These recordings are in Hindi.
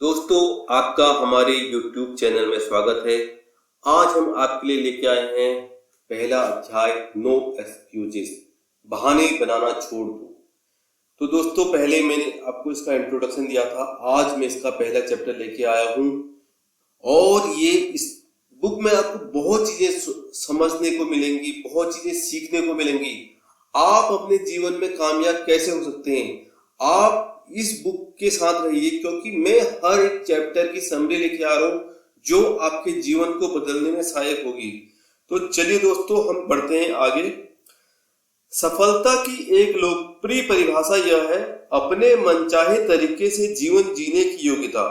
दोस्तों, आपका हमारे YouTube चैनल में स्वागत है। आज हम आपके लिए लेके आए हैं पहला अध्याय नो एक्सक्यूजेस, बहाने बनाना छोड़ दो। तो दोस्तों, पहले मैंने आपको इसका इंट्रोडक्शन दिया था। आज मैं इसका पहला चैप्टर लेके आया हूँ और ये इस बुक में आपको बहुत चीजें समझने को मिलेंगी, बहुत चीजें सीखने को मिलेंगी। आप अपने जीवन में कामयाब कैसे हो सकते हैं, आप इस बुक के साथ रहिए, क्योंकि मैं हर एक चैप्टर की समरी लेके आ रहा हूं जो आपके जीवन को बदलने में सहायक होगी। तो चलिए दोस्तों, हम बढ़ते हैं आगे। सफलता की एक लोकप्रिय परिभाषा यह है अपने मनचाहे तरीके से जीवन जीने की योग्यता,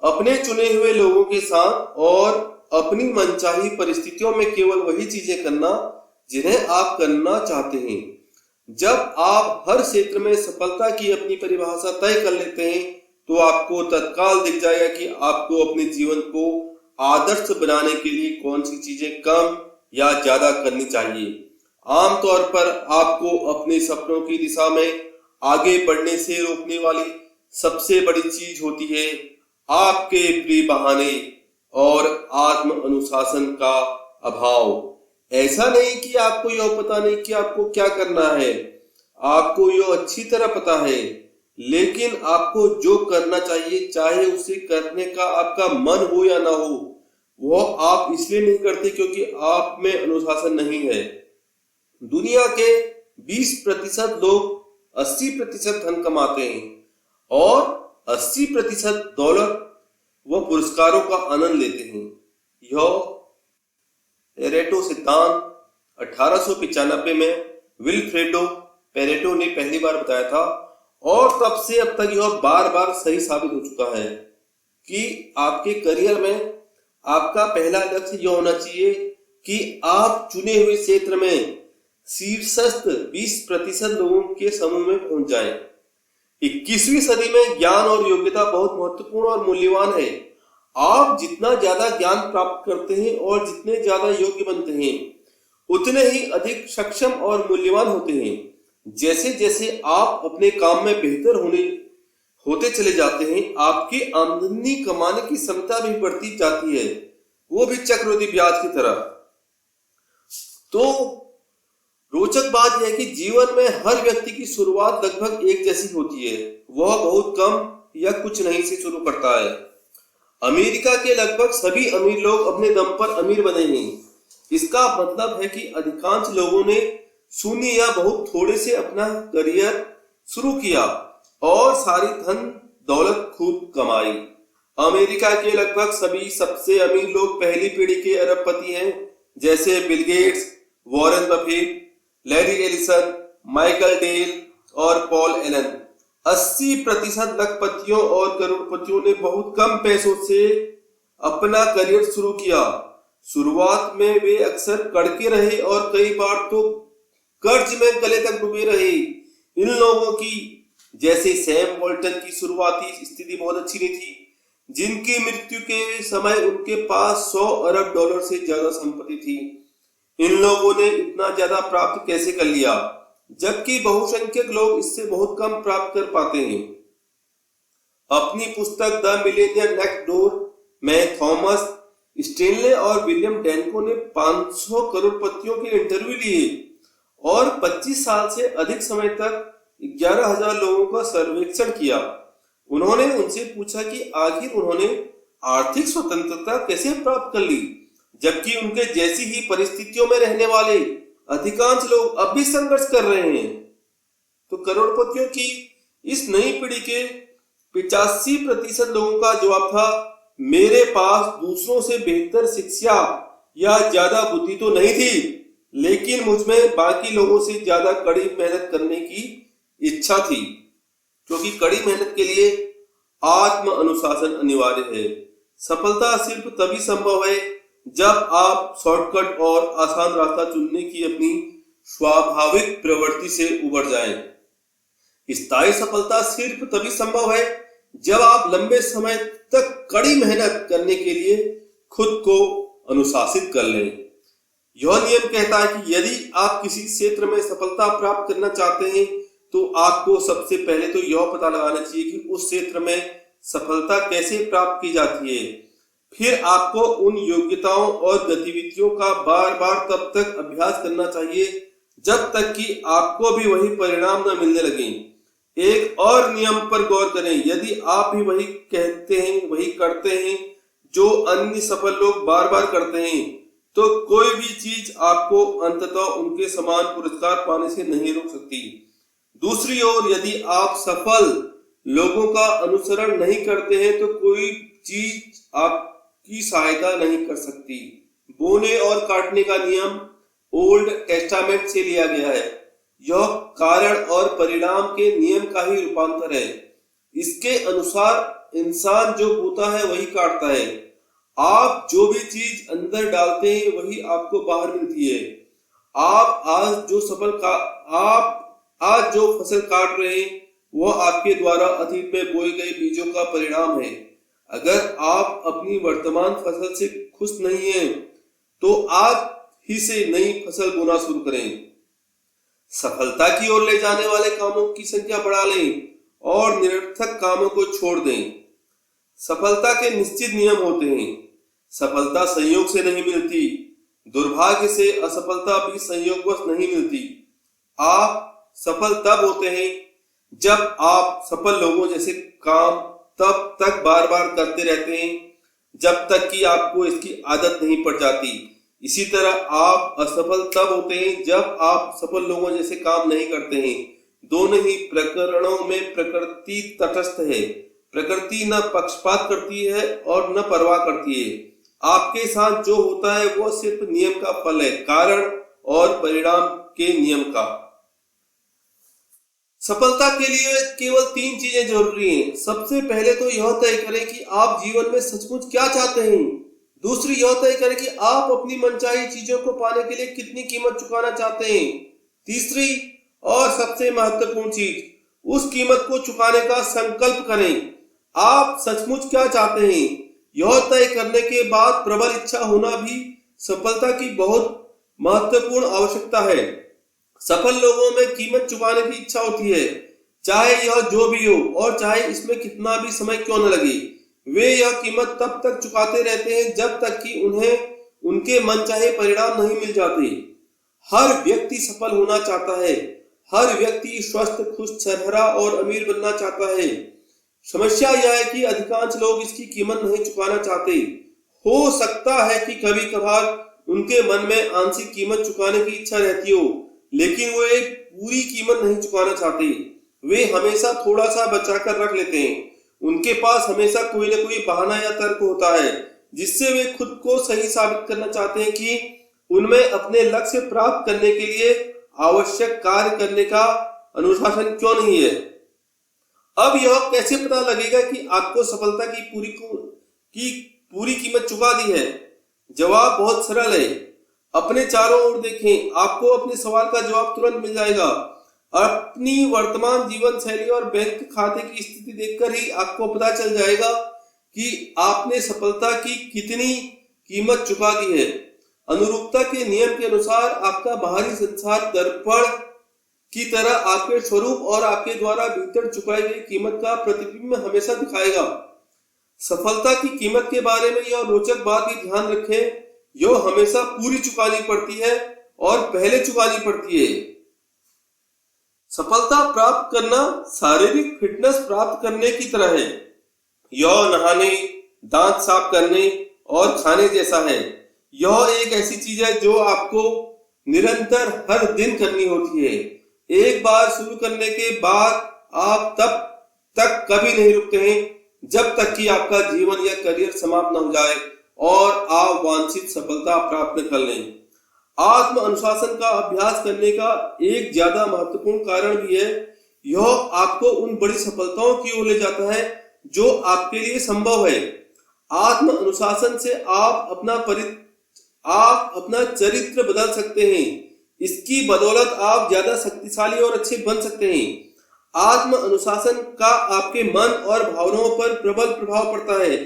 अपने चुने हुए लोगों के साथ और अपनी मनचाही परिस्थितियों में केवल वही चीजें करना जिन्हें आप करना चाहते हैं। जब आप हर क्षेत्र में सफलता की अपनी परिभाषा तय कर लेते हैं तो आपको तत्काल दिख जाएगा कि आपको अपने जीवन को आदर्श बनाने के लिए कौन सी चीजें कम या ज्यादा करनी चाहिए। आमतौर पर आपको अपने सपनों की दिशा में आगे बढ़ने से रोकने वाली सबसे बड़ी चीज होती है आपके प्रिय बहाने और आत्म अनुशासन का अभाव। ऐसा नहीं कि आपको यह पता नहीं कि आपको क्या करना है, आपको यह अच्छी तरह पता है, लेकिन आपको जो करना चाहिए, चाहे उसे करने का आपका मन हो या ना हो, वह आप इसलिए नहीं करते क्योंकि आप में अनुशासन नहीं है। दुनिया के 20% लोग 80% धन कमाते हैं और 80% दौलत व पुरस्कारों का आनंद लेते हैं। यह पेरेटो सिद्धांत 1895 में विल्फ्रेडो पेरेटो ने पहली बार बताया था और तब से अब तक यह बार बार सही साबित हो चुका है कि आपके करियर में आपका पहला लक्ष्य यह होना चाहिए कि आप चुने हुए क्षेत्र में शीर्षस्थ 20% लोगों के समूह में पहुंच जाएं। 21वीं सदी में ज्ञान और योग्यता बहुत महत्वपूर्ण और मूल्यवान है। आप जितना ज्यादा ज्ञान प्राप्त करते हैं और जितने ज्यादा योग्य बनते हैं, उतने ही अधिक सक्षम और मूल्यवान होते हैं। जैसे जैसे आप अपने काम में बेहतर होते चले जाते हैं, आपकी आमदनी कमाने की क्षमता भी बढ़ती जाती है, वो भी चक्रवृद्धि ब्याज की तरह। तो रोचक बात यह है कि जीवन में हर व्यक्ति की शुरुआत लगभग एक जैसी होती है। वह बहुत कम या कुछ नहीं से शुरू करता है। अमेरिका के लगभग सभी अमीर लोग अपने दम पर अमीर बने हैं। इसका मतलब है कि अधिकांश लोगों ने शून्य या बहुत थोड़े से अपना करियर शुरू किया और सारी धन दौलत खुद कमाई। अमेरिका के लगभग सभी सबसे अमीर लोग पहली पीढ़ी के अरबपति हैं, जैसे Bill Gates, Warren Buffett, Larry Ellison, Michael Dell और पॉल एलन। 80% लखपतियों और करोड़पतियों ने बहुत कम पैसों से अपना करियर शुरू किया। शुरुआत में वे अक्सर कड़के रहे और कई बार तो कर्ज में गले तक डूबे रहे। इन लोगों की जैसे सैम वॉल्टन की शुरुआती स्थिति बहुत अच्छी नहीं थी, जिनकी मृत्यु के समय उनके पास 100 अरब डॉलर से ज्यादा संपत्ति थी। इन लोगों ने इतना ज्यादा प्राप्त कैसे कर लिया, जबकि बहुसंख्यक लोग इससे बहुत कम प्राप्त कर पाते हैं। अपनी पुस्तक द मिलेनियर नेक्स्ट डोर में थॉमस स्टेनले और विलियम डैनको ने 500 करोड़पतियों के इंटरव्यू लिए और 25 साल से अधिक समय तक 11,000 लोगों का सर्वेक्षण किया। उन्होंने उनसे पूछा कि आखिर उन्होंने आर्थिक स्वतंत्रता कैसे प्राप्त कर ली, जबकि उनके जैसी ही परिस्थितियों में रहने वाले अधिकांश लोग अब भी संघर्ष कर रहे हैं। तो करोड़पतियों की इस नई पीढ़ी के 85% लोगों का जवाब था, मेरे पास दूसरों से बेहतर शिक्षा या ज्यादा बुद्धि तो नहीं थी, लेकिन मुझमें बाकी लोगों से ज्यादा कड़ी मेहनत करने की इच्छा थी, क्योंकि कड़ी मेहनत के लिए आत्म अनुशासन अनिवार्य है। सफलता सिर्फ तभी संभव है जब आप शॉर्टकट और आसान रास्ता चुनने की अपनी स्वाभाविक प्रवृत्ति से उबर जाएं। स्थायी सफलता सिर्फ तभी संभव है जब आप लंबे समय तक कड़ी मेहनत करने के लिए खुद को अनुशासित कर लें। यह नियम कहता है कि यदि आप किसी क्षेत्र में सफलता प्राप्त करना चाहते हैं तो आपको सबसे पहले तो यह पता लगाना चाहिए कि उस क्षेत्र में सफलता कैसे प्राप्त की जाती है। फिर आपको उन योग्यताओं और गतिविधियों का बार बार तब तक अभ्यास करना चाहिए जब तक कि आपको भी वही परिणाम न मिलने लगे। एक और नियम पर गौर करें, यदि आप भी वही कहते हैं, वही करते हैं जो अन्य सफल लोग बार बार करते हैं, तो कोई भी चीज आपको अंततः उनके समान पुरस्कार पाने से नहीं रोक सकती। दूसरी ओर यदि आप सफल लोगों का अनुसरण नहीं करते हैं तो कोई चीज आपकी सहायता नहीं कर सकती। बोने और काटने का नियम ओल्ड टेस्टामेंट से लिया गया है। यह कारण और परिणाम के नियम का ही रूपांतर है। इसके अनुसार इंसान जो बोता है वही काटता है। आप जो भी चीज अंदर डालते हैं वही आपको बाहर मिलती है। आप आज जो फसल काट रहे हैं वह आपके द्वारा अतीत में बोए गए बीजों का परिणाम है। अगर आप अपनी वर्तमान फसल से खुश नहीं हैं, तो आज ही से नई फसल बोना शुरू करें। सफलता की ओर ले जाने वाले कामों की संख्या बढ़ा लें और निरर्थक कामों को छोड़ दें। सफलता के निश्चित नियम होते हैं। सफलता संयोग से नहीं मिलती, दुर्भाग्य से असफलता भी संयोगवश नहीं मिलती। आप सफल तब होते हैं जब आप सफल लोगों जैसे काम तब तक बार बार करते रहते हैं जब तक कि आपको इसकी आदत नहीं पड़ जाती। इसी तरह आप असफल तब होते हैं जब आप सफल लोगों जैसे काम नहीं करते हैं। दोनों ही प्रकरणों में प्रकृति तटस्थ है। प्रकृति न पक्षपात करती है और न परवाह करती है। आपके साथ जो होता है वो सिर्फ नियम का फल है, कारण और परिणाम के नियम का। सफलता के लिए केवल 3 चीजें जरूरी हैं। सबसे पहले तो यह तय करें कि आप जीवन में सचमुच क्या चाहते हैं। दूसरी यह तय करें कि आप अपनी मनचाही चीजों को पाने के लिए कितनी कीमत चुकाना चाहते हैं। तीसरी और सबसे महत्वपूर्ण चीज, उस कीमत को चुकाने का संकल्प करें। आप सचमुच क्या चाहते हैं, यह तय करने के बाद प्रबल इच्छा होना भी सफलता की बहुत महत्वपूर्ण आवश्यकता है। सफल लोगों में कीमत चुकाने की इच्छा होती है, चाहे यह जो भी हो और चाहे इसमें कितना भी समय क्यों न लगे। वे यह कीमत तब तक चुकाते रहते हैं जब तक कि उन्हें उनके मनचाहे परिणाम नहीं मिल जाते। हर व्यक्ति सफल होना चाहता है। हर व्यक्ति स्वस्थ, खुश, सरहरा और अमीर बनना चाहता है। समस्या यह है कि अधिकांश लोग इसकी कीमत नहीं चुकाना चाहते। हो सकता है कि कभी कभार उनके मन में आंशिक कीमत चुकाने की इच्छा रहती हो, लेकिन वे पूरी कीमत नहीं चुकाना चाहते। वे हमेशा थोड़ा सा बचाकर रख लेते हैं। उनके पास हमेशा कोई न कोई बहाना या तर्क होता है जिससे वे खुद को सही साबित करना चाहते हैं कि उनमें अपने लक्ष्य प्राप्त करने के लिए आवश्यक कार्य करने का अनुशासन क्यों नहीं है। अब यह कैसे पता लगेगा कि आपको सफलता की पूरी कीमत चुका दी है? जवाब बहुत सरल है। अपने चारों ओर देखें, आपको अपने सवाल का जवाब तुरंत मिल जाएगा। अपनी वर्तमान जीवन शैली और बैंक खाते की स्थिति देखकर ही आपको पता चल जाएगा कि आपने सफलता की कितनी कीमत चुका दी है। अनुरूपता के नियम के अनुसार आपका बाहरी संसार दर्पण की तरह आपके स्वरूप और आपके द्वारा भीतर चुकाई गई कीमत का प्रतिबिंब हमेशा दिखाएगा। सफलता की कीमत के बारे में यह रोचक बात भी ध्यान रखें, यह हमेशा पूरी चुकानी पड़ती है और पहले चुकानी पड़ती है। सफलता प्राप्त करना शारीरिक फिटनेस प्राप्त करने की तरह है। यह नहाने, दांत साफ करने और खाने जैसा है। यह एक ऐसी चीज है जो आपको निरंतर हर दिन करनी होती है। एक बार शुरू करने के बाद आप तब तक कभी नहीं रुकते हैं जब तक कि आपका जीवन या करियर समाप्त न हो जाए और आप वांछित सफलता प्राप्त न कर लें। आत्म अनुशासन का अभ्यास करने का एक ज्यादा महत्वपूर्ण कारण भी है। यह आपको उन बड़ी सफलताओं की ओर ले जाता है जो आपके लिए संभव है। आत्म अनुशासन से आप अपना चरित्र बदल सकते हैं। इसकी बदौलत आप ज्यादा शक्तिशाली और अच्छे बन सकते हैं। आत्म अनुशासन का आपके मन और भावनाओं पर प्रबल प्रभाव पड़ता है,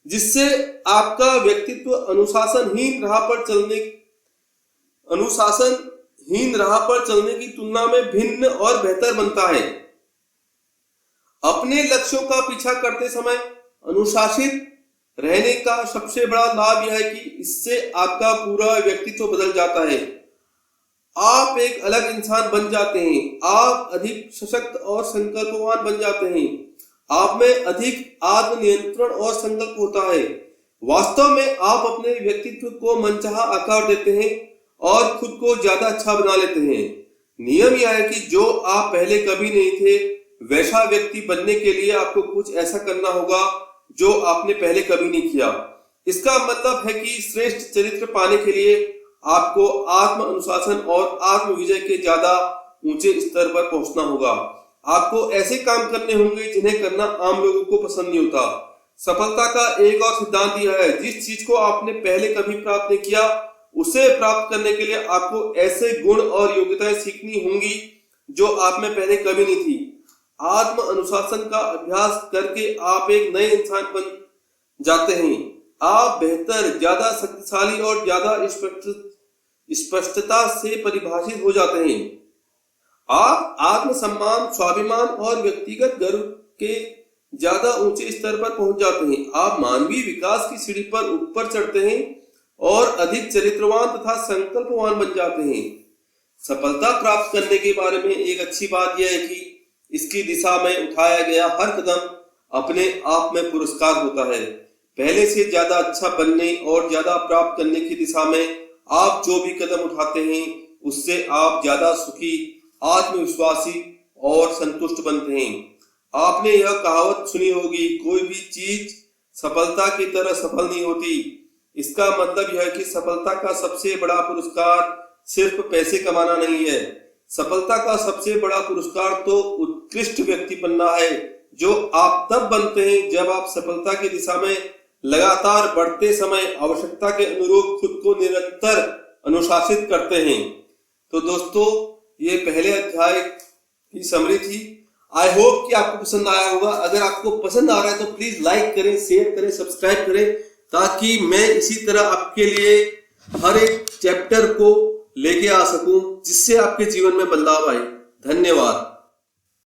जिससे आपका व्यक्तित्व अनुशासनहीन राह पर चलने की तुलना में भिन्न और बेहतर बनता है। अपने लक्ष्यों का पीछा करते समय अनुशासित रहने का सबसे बड़ा लाभ यह है कि इससे आपका पूरा व्यक्तित्व बदल जाता है। आप एक अलग इंसान बन जाते हैं। आप अधिक सशक्त और संकल्पवान बन जाते हैं। आप में अधिक आत्मनियंत्रण और संकल्प होता है। वास्तव में आप अपने व्यक्तित्व को मनचाहा आकार देते हैं और खुद को ज्यादा अच्छा बना लेते हैं। नियम यह है कि जो आप पहले कभी नहीं थे, वैसा व्यक्ति बनने के लिए आपको कुछ ऐसा करना होगा जो आपने पहले कभी नहीं किया। इसका मतलब है कि श्रेष्ठ चरित्र पाने के लिए आपको आत्म अनुशासन और आत्म विजय के ज्यादा ऊंचे स्तर पर पहुंचना होगा। आपको ऐसे काम करने होंगे जिन्हें करना आम लोगों को पसंद नहीं होता। सफलता का एक और सिद्धांत यह है, जिस चीज को आपने पहले कभी प्राप्त नहीं किया, उसे प्राप्त करने के लिए आपको ऐसे गुण और योग्यताएं सीखनी होंगी जो आप में पहले कभी नहीं थी। आत्म अनुशासन का अभ्यास करके आप एक नए इंसान बन जाते हैं। आप बेहतर, ज्यादा शक्तिशाली और ज्यादा स्पष्टता से परिभाषित हो जाते हैं। आप आत्मसम्मान, स्वाभिमान और व्यक्तिगत गर्व के ज्यादा ऊंचे स्तर पर पहुंच जाते हैं। आप मानवीय विकास की सीढ़ी पर ऊपर चढ़ते हैं और अधिक चरित्रवान तथा संकल्पवान बन जाते हैं। सफलता प्राप्त करने के बारे में एक अच्छी बात यह है कि इसकी दिशा में उठाया गया हर कदम अपने आप में पुरस्कार होता है। पहले से ज्यादा अच्छा बनने और ज्यादा प्राप्त करने की दिशा में आप जो भी कदम उठाते हैं, उससे आप ज्यादा सुखी, आत्मविश्वासी और संतुष्ट बनते हैं। आपने यह कहावत सुनी होगी, कोई भी चीज सफलता की तरह सफल नहीं होती। इसका मतलब यह है कि सफलता का सबसे बड़ा पुरस्कार सिर्फ पैसे कमाना नहीं है। सफलता का सबसे बड़ा पुरस्कार तो उत्कृष्ट व्यक्ति बनना है, जो आप तब बनते हैं जब आप सफलता की दिशा में लगातार बढ़ते समय आवश्यकता के अनुरूप खुद को निरंतर अनुशासित करते हैं। तो दोस्तों, ये पहले अध्याय की समरी थी। आई होप कि आपको पसंद आया होगा। अगर आपको पसंद आ रहा है तो प्लीज लाइक करें, शेयर करें, सब्सक्राइब करें, ताकि मैं इसी तरह आपके लिए हर एक चैप्टर को लेके आ सकूं, जिससे आपके जीवन में बदलाव आए। धन्यवाद।